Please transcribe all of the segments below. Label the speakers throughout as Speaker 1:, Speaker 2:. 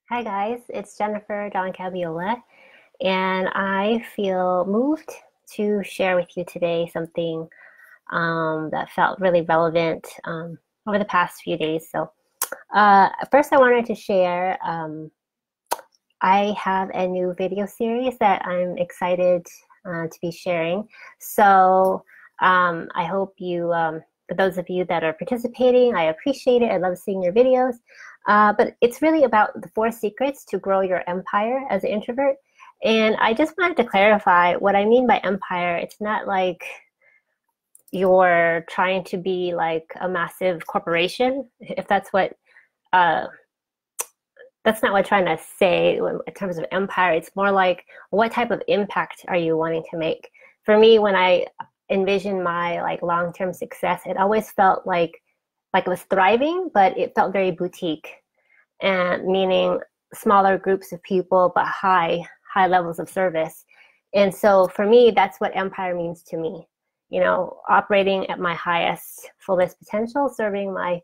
Speaker 1: Hi guys, it's Jennifer Don Cabiola, and I feel moved to share with you today something that felt really relevant over the past few days. First, I wanted to share I have a new video series that I'm excited to be sharing. I hope for those of you that are participating, I appreciate it. I love seeing your videos. But it's really about the 4 secrets to grow your empire as an introvert. And I just wanted to clarify what I mean by empire. It's not like you're trying to be like a massive corporation, if uh, that's not what I'm trying to say in terms of empire. It's more like what type of impact are you wanting to make? For me, when I envision my like long-term success, it always felt like it was thriving, but it felt very boutique, and meaning smaller groups of people but high levels of service. And so for me, that's what empire means to me. You know, operating at my highest, fullest potential, serving my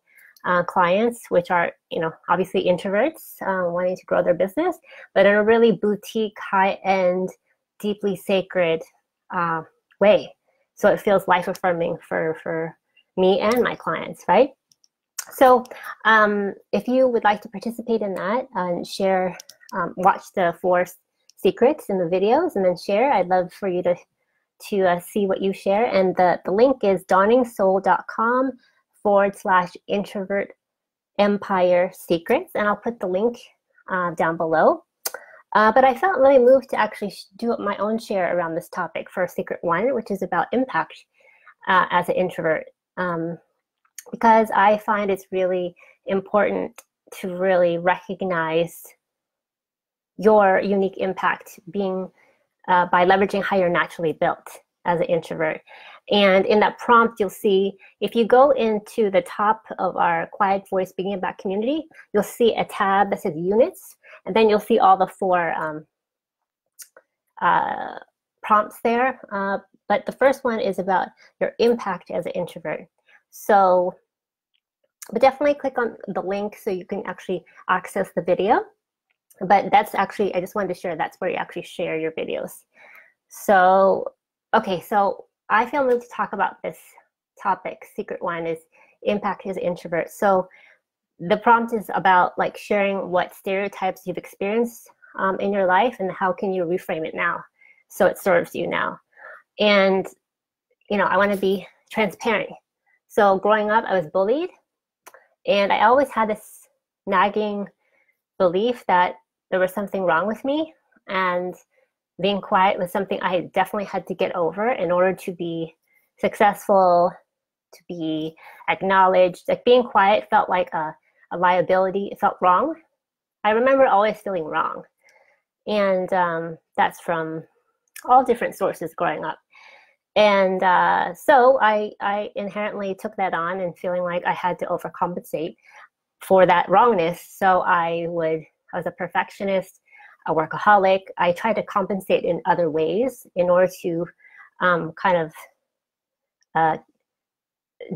Speaker 1: clients, which are, you know, obviously introverts wanting to grow their business, but in a really boutique, high-end, deeply sacred uh, way. So it feels life affirming for me and my clients, right? So if you would like to participate in that and share, watch the 4 secrets in the videos and then share, I'd love for you to see what you share. And the link is dawningsoul.com/introvert empire secrets. And I'll put the link down below. But I felt really moved to actually do my own share around this topic for secret 1, which is about impact as an introvert. Because I find it's really important to really recognize your unique impact being by leveraging how you're naturally built as an introvert. And in that prompt, you'll see, if you go into the top of our Quiet Voice Beginning Back community, you'll see a tab that says units, and then you'll see all the 4 prompts there. But the first one is about your impact as an introvert. So, but definitely click on the link so you can actually access the video. But that's actually, I just wanted to share, that's where you actually share your videos. So, okay, so I feel moved to talk about this topic. Secret 1 is impact as an introvert. So the prompt is about like sharing what stereotypes you've experienced in your life and how can you reframe it now so it serves you now. And, you know, I want to be transparent. So growing up, I was bullied, and I always had this nagging belief that there was something wrong with me, and being quiet was something I definitely had to get over in order to be successful, to be acknowledged. Like being quiet felt like a liability. It felt wrong. I remember always feeling wrong. And that's from all different sources growing up. And so I inherently took that on and feeling like I had to overcompensate for that wrongness. So I was a perfectionist, a workaholic. I tried to compensate in other ways in order to kind of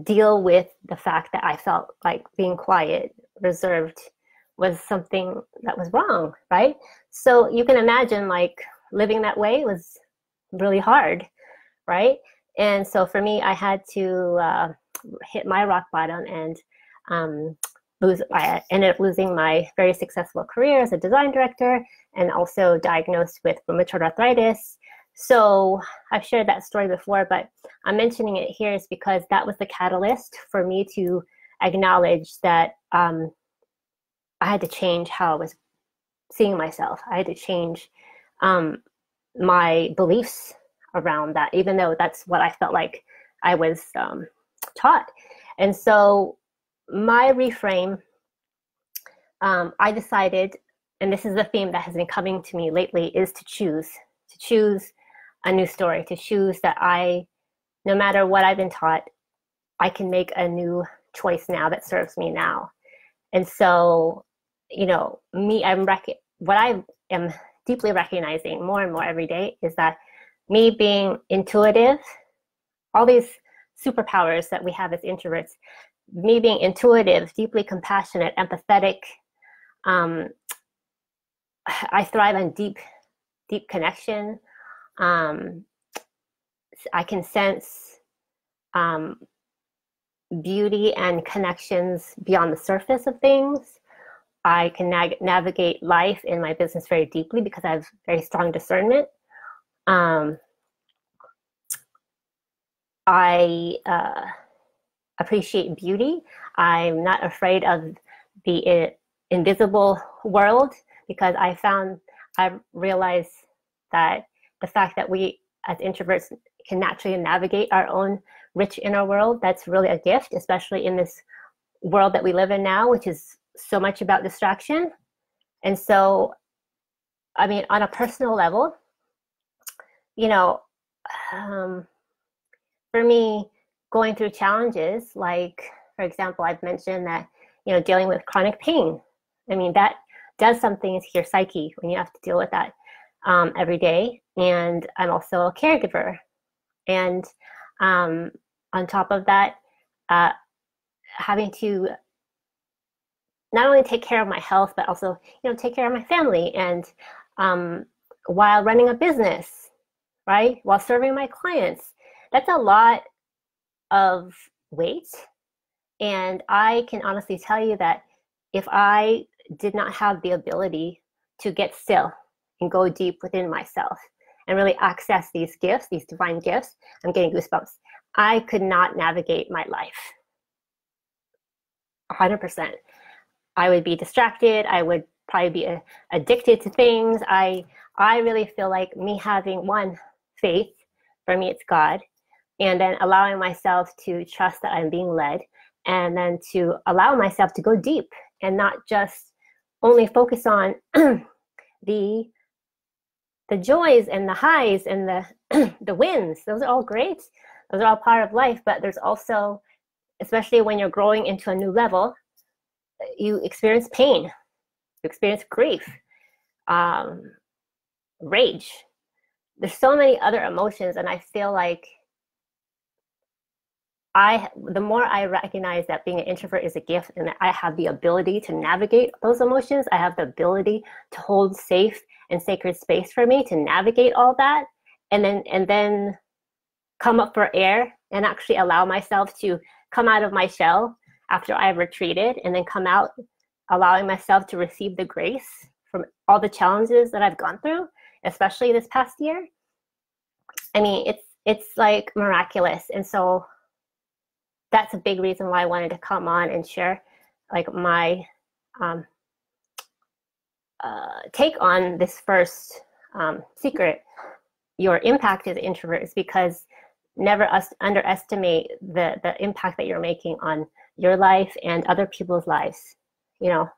Speaker 1: deal with the fact that I felt like being quiet, reserved, was something that was wrong, right? So you can imagine like living that way was really hard, right? And so for me, I had to hit my rock bottom and I ended up losing my very successful career as a design director and also diagnosed with rheumatoid arthritis. So I've shared that story before, but I'm mentioning it here is because that was the catalyst for me to acknowledge that I had to change how I was seeing myself. I had to change my beliefs around that, even though that's what I felt like I was taught. And so my reframe, I decided, and this is the theme that has been coming to me lately, is to choose a new story, to choose that no matter what I've been taught, I can make a new choice now that serves me now. And so, you know, what I am deeply recognizing more and more every day is that me being intuitive, all these superpowers that we have as introverts, me being intuitive, deeply compassionate, empathetic, I thrive on deep connection. I can sense beauty and connections beyond the surface of things. I can navigate life in my business very deeply because I have very strong discernment. I appreciate beauty. I'm not afraid of the invisible world because I realized that the fact that we as introverts can naturally navigate our own rich inner world, that's really a gift, especially in this world that we live in now, which is so much about distraction. And so, I mean, on a personal level, you know, for me, going through challenges, like, for example, I've mentioned that, dealing with chronic pain. I mean, that does something to your psyche when you have to deal with that every day. And I'm also a caregiver. And on top of that, having to not only take care of my health, but also, take care of my family. And while running a business, right? While serving my clients, that's a lot of weight. And I can honestly tell you that if I did not have the ability to get still and go deep within myself and really access these gifts, these divine gifts, I'm getting goosebumps, I could not navigate my life 100%. I would be distracted. I would probably be addicted to things. I really feel like me having one, faith, for me it's God, and then allowing myself to trust that I'm being led, and then to allow myself to go deep and not just only focus on the joys and the highs and the wins. Those are all great. Those are all part of life, but there's also, especially when you're growing into a new level, you experience pain, you experience grief, rage. There's so many other emotions, and I feel like the more I recognize that being an introvert is a gift and that I have the ability to navigate those emotions, I have the ability to hold safe and sacred space for me to navigate all that, and then come up for air and actually allow myself to come out of my shell after I've retreated, and then come out allowing myself to receive the grace from all the challenges that I've gone through, especially this past year. I mean, it's like miraculous. And so that's a big reason why I wanted to come on and share like my take on this first secret, your impact as an introvert, is because never underestimate the impact that you're making on your life and other people's lives. I'm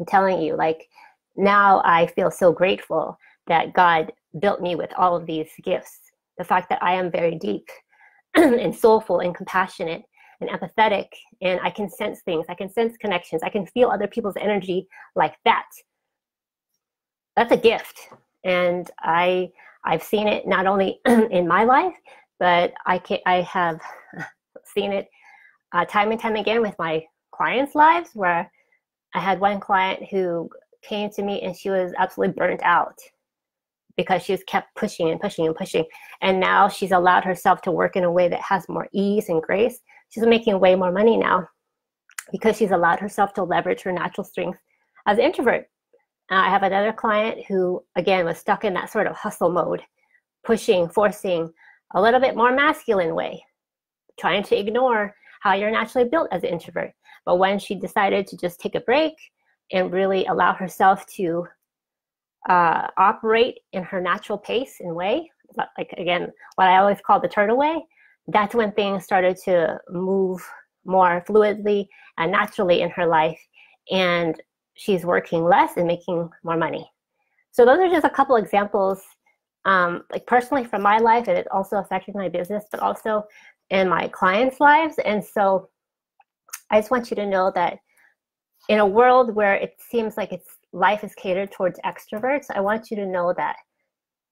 Speaker 1: telling you, like, now I feel so grateful that God built me with all of these gifts. The fact that I am very deep and soulful and compassionate and empathetic, and I can sense things, I can sense connections, I can feel other people's energy like that. That's a gift. And I've seen it not only in my life, but I have seen it time and time again with my clients' lives, where I had one client who came to me and she was absolutely burnt out because she was kept pushing and pushing and pushing. And now she's allowed herself to work in a way that has more ease and grace. She's making way more money now because she's allowed herself to leverage her natural strength as an introvert. I have another client who, again, was stuck in that sort of hustle mode, pushing, forcing a little bit more masculine way, trying to ignore how you're naturally built as an introvert. But when she decided to just take a break and really allow herself to operate in her natural pace and way, like, again, what I always call the turtle way, that's when things started to move more fluidly and naturally in her life. And she's working less and making more money. So those are just a couple examples, like personally from my life, and it's also affected my business, but also in my clients' lives. And so I just want you to know that in a world where it seems like life is catered towards extroverts, I want you to know that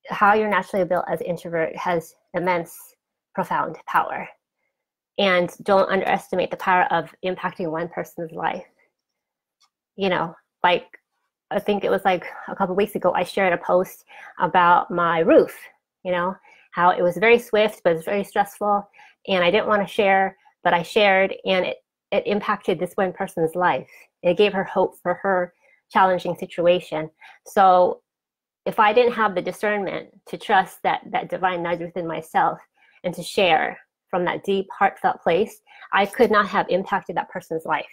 Speaker 1: how you're naturally built as an introvert has immense, profound power. And don't underestimate the power of impacting one person's life. Like I think it was like a couple weeks ago, I shared a post about my roof, you know, how it was very swift, but it was very stressful. And I didn't want to share, but I shared, and it impacted this one person's life. It gave her hope for her challenging situation. So if I didn't have the discernment to trust that divine nudge within myself and to share from that deep, heartfelt place, I could not have impacted that person's life,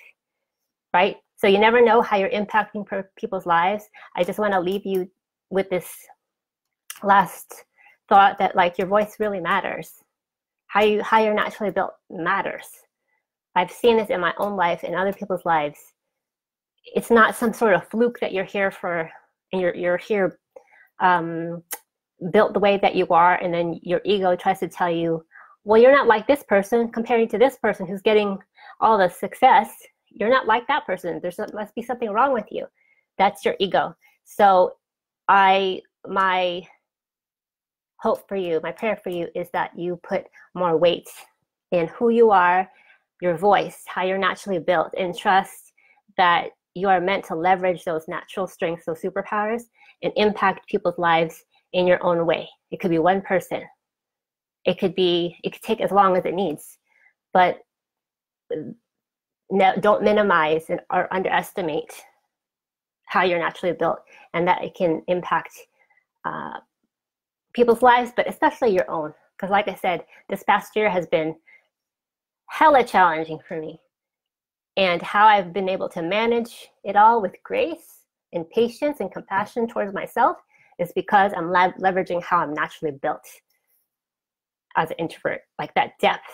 Speaker 1: right? So you never know how you're impacting people's lives. I just want to leave you with this last thought that, like, your voice really matters. How you're naturally built matters. I've seen this in my own life and other people's lives. It's not some sort of fluke that you're here for, and you're here built the way that you are, and then your ego tries to tell you, well, you're not like this person, comparing to this person who's getting all the success. You're not like that person. Must be something wrong with you. That's your ego. So my hope for you, my prayer for you, is that you put more weight in who you are, your voice, how you're naturally built, and trust that you are meant to leverage those natural strengths, those superpowers, and impact people's lives in your own way. It could be one person. It could take as long as it needs, but don't minimize or underestimate how you're naturally built, and that it can impact people's lives, but especially your own. Because like I said, this past year has been hella challenging for me. And how I've been able to manage it all with grace and patience and compassion towards myself is because I'm leveraging how I'm naturally built as an introvert. Like that depth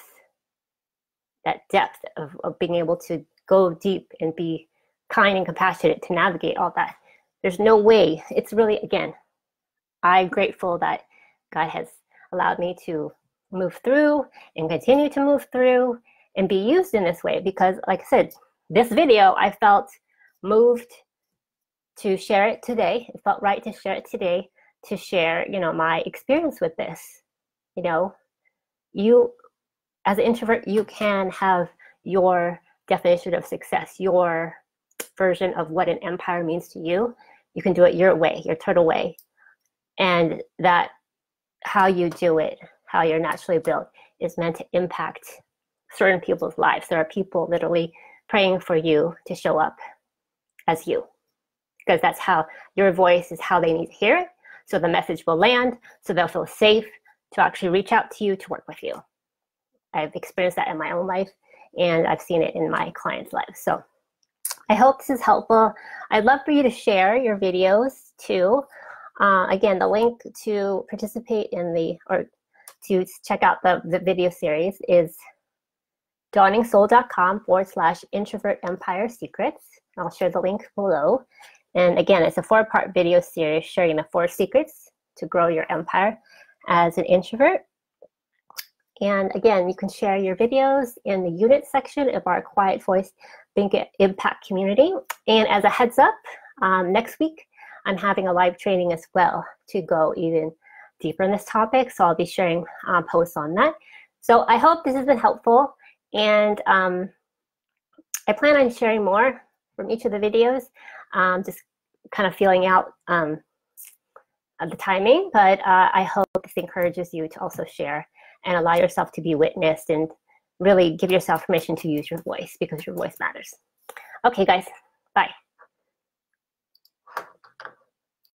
Speaker 1: of being able to go deep and be kind and compassionate to navigate all that. There's no way. It's really, again, I'm grateful that God has allowed me to move through and continue to move through and be used in this way, because like I said, this video, I felt moved to share it today. It felt right to share it today, to share, my experience with this. You, as an introvert, you can have your definition of success, your version of what an empire means to you. You can do it your way, your turtle way. And that how you do it, how you're naturally built, is meant to impact certain people's lives. There are people literally praying for you to show up as you, because that's how your voice is, how they need to hear it. So the message will land, so they'll feel safe to actually reach out to you to work with you. I've experienced that in my own life, and I've seen it in my clients' lives. So I hope this is helpful. I'd love for you to share your videos too. Again, the link to participate or to check out the video series is dawningsoul.com/introvert empire secrets. I'll share the link below. And again, it's a 4-part video series sharing the 4 secrets to grow your empire as an introvert. And again, you can share your videos in the unit section of our Quiet Voice Think Impact community. And as a heads up, next week, I'm having a live training as well to go even deeper in this topic. So I'll be sharing posts on that. So I hope this has been helpful. And I plan on sharing more from each of the videos, just kind of feeling out the timing. But I hope this encourages you to also share and allow yourself to be witnessed and really give yourself permission to use your voice, because your voice matters. Okay, guys, bye.